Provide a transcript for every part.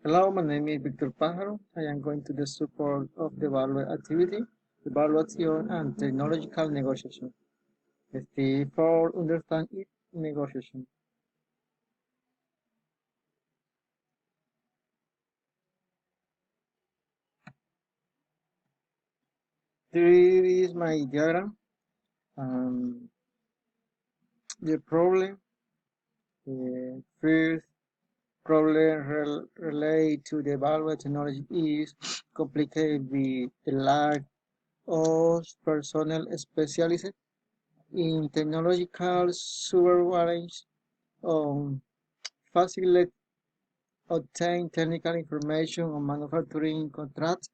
Hello, my name is Victor Pájaro. I am going to the support of the value activity, evaluation, and technological negotiation. For understand it, negotiation. Here is my diagram. Um, the problem, first problem related to the value technology is complicated with the lack of personnel specialized in technological surveillance on facilitate obtain technical information on manufacturing contracts,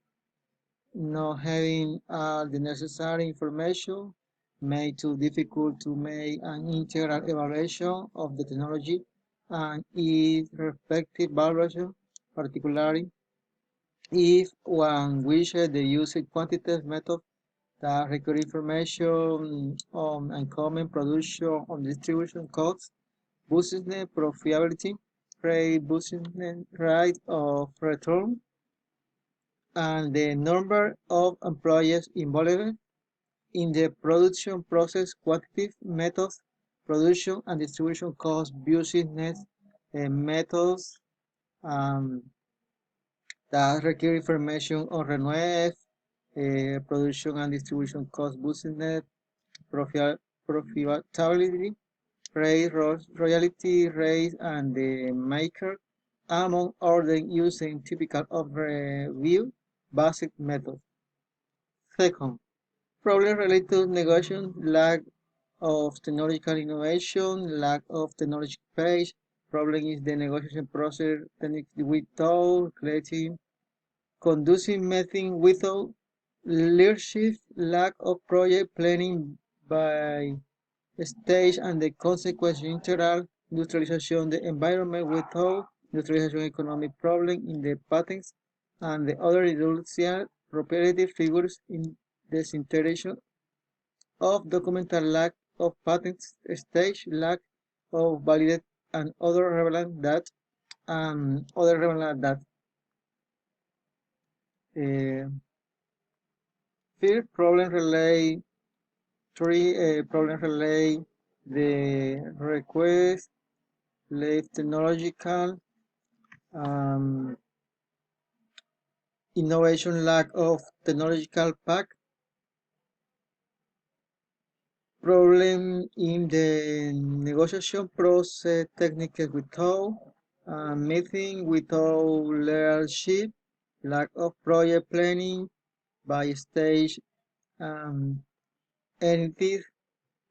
not having the necessary information made too difficult to make an integral evaluation of the technology and its respective valuation, particularly if one wishes the use quantitative method that require information on uncommon production on distribution costs, business profitability, business rate of return, and the number of employees involved in the production process, quantitative methods, production and distribution cost business methods um, that require information on renewal, production and distribution cost business profitability, rate, royalty rate, and the maker, among other using typical of review basic methods. Second, problem related to negotiation, lack of technological innovation, lack of technology page. Problem is the negotiation process techniques without creating, conducing meeting without leadership, lack of project planning by stage, and the consequence integral industrialization, the environment without industrialization economic problem in the patents, and the other industrial proprietary figures in disintegration of documental lack of patents stage, lack of validate and other relevant that uh, third problem relay three problem relay the request late technological um, innovation lack of technological pack problem in the negotiation process techniques without meeting without leadership, lack of project planning by stage um, entities,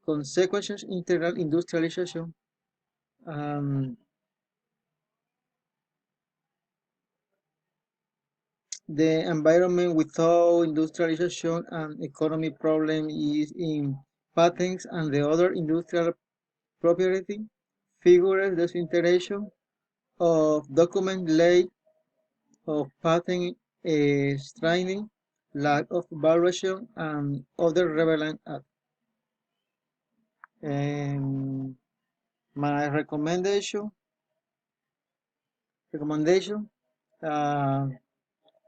consequences integral industrialization, um, the environment without industrialization and economy problem is in patents and the other industrial property, figures disintegration of document late of patent straining, lack of variation, and other relevant acts. And my recommendation uh,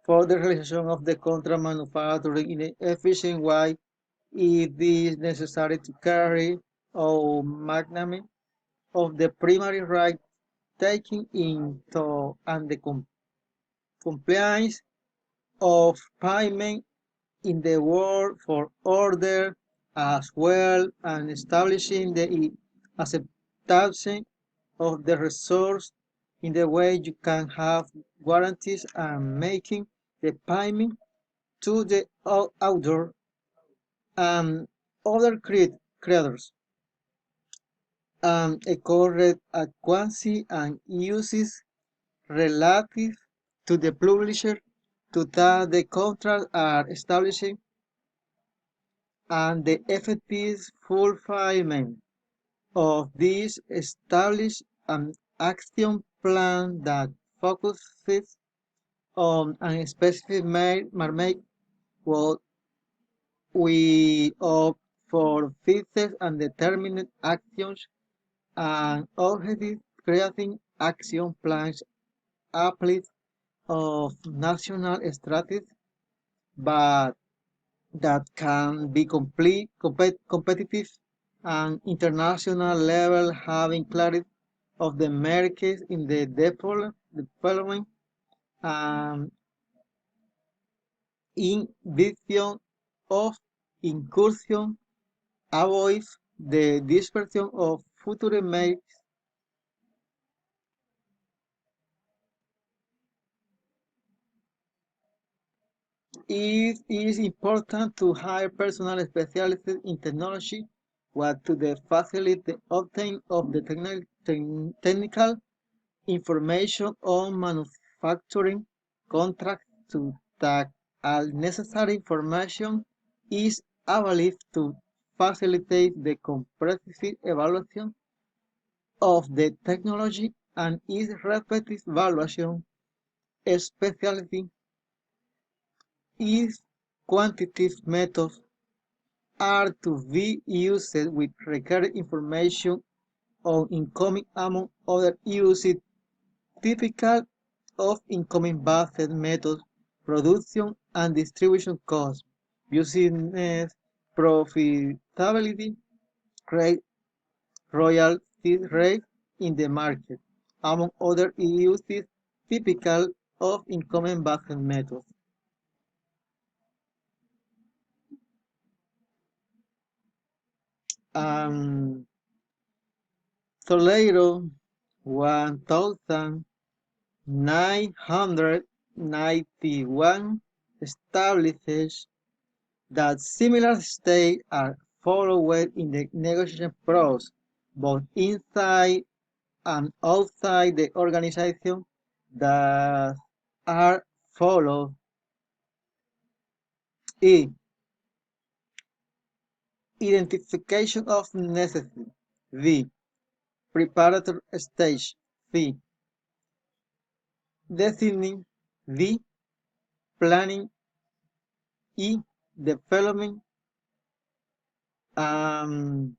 for the realization of the contract manufacturing in an efficient way, it is necessary to carry out magnitude of the primary right taking into and the compliance of payment in the world for order as well and establishing the acceptance of the resource in the way you can have guarantees and making the payment to the author and other creators and a correct adequacy and uses relative to the publisher to that the contracts are establishing and the effective fulfillment of this established an action plan that focuses on a specific market what we opt for fixed and determined actions and objectives creating action plans applied of national strategies, but that can be competitive and international level, having clarity of the markets in the development and in vision of incursion avoids the dispersion of future makes it is important to hire personnel specialists in technology what to the facilitate the obtain of the technical information on manufacturing contracts to that all necessary information is available to facilitate the comprehensive evaluation of the technology and its respective evaluation, especially if quantitative methods are to be used with required information on incoming among other uses typical of incoming-based methods, production and distribution costs, business profitability rate, royalty rate in the market, among other uses typical of incoming-based methods. Um, Toledo 1991 establishes that similar states are followed in the negotiation process, both inside and outside the organization that are followed. E. Identification of necessity. V. Preparatory stage. C. Designing. D. Planning. E. Development. Um,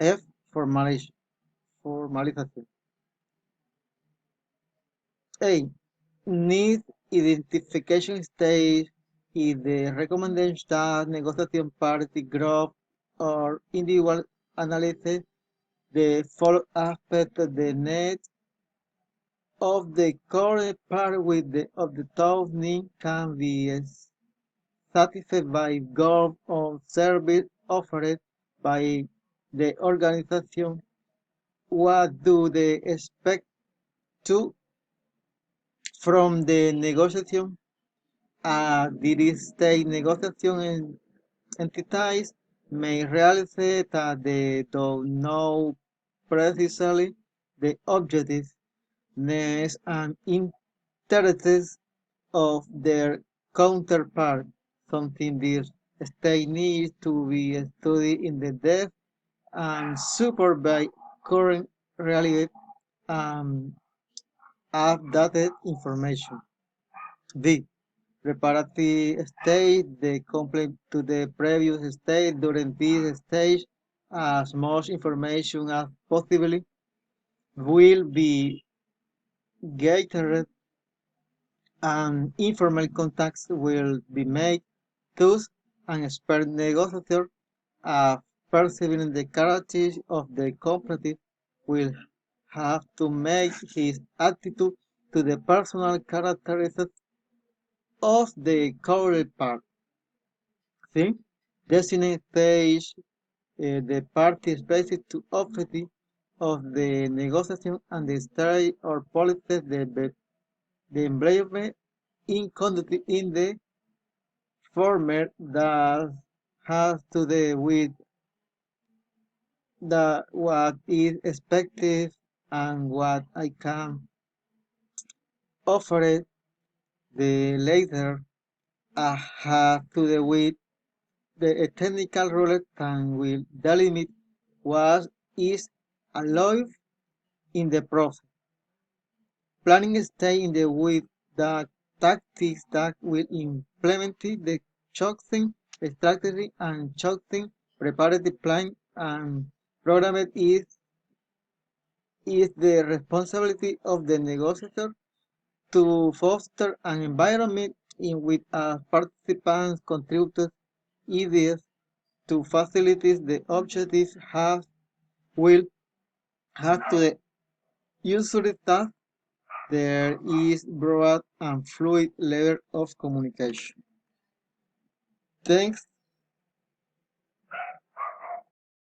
F. Formalization. A. Need identification stage is the recommendation that negotiation party group or individual analysis the follow aspect of the need of the current part with the of the top need can be satisfied by goods or service offered by the organization. What do they expect to from the negotiation? Did state negotiation entities may realize that they don't know precisely the objectives, needs, and interests of their counterpart, something this state needs to be studied in the depth and supported by current reality and updated information. D. Preparatory state, the complement to the previous state during this stage, as much information as possible will be gathered and informal contacts will be made. Thus, an expert negotiator, perceiving the characteristics of the competitor, will have to make his attitude to the personal characteristics of the counterpart. See? Designated stage the parties based to objective of the negotiation and the strategy or policies the employment in conduct in the former that has to do with the what is expected and what I can offer. The later has to do with the technical rule and will delimit what is allowed in the process. Planning stay in the with the tactics that will implement the choosing strategy and choosing prepared the plan and program is the responsibility of the negotiator To foster an environment in which participants contribute ideas to facilitate the objectives will have to the usury task there is broad and fluid level of communication. Thanks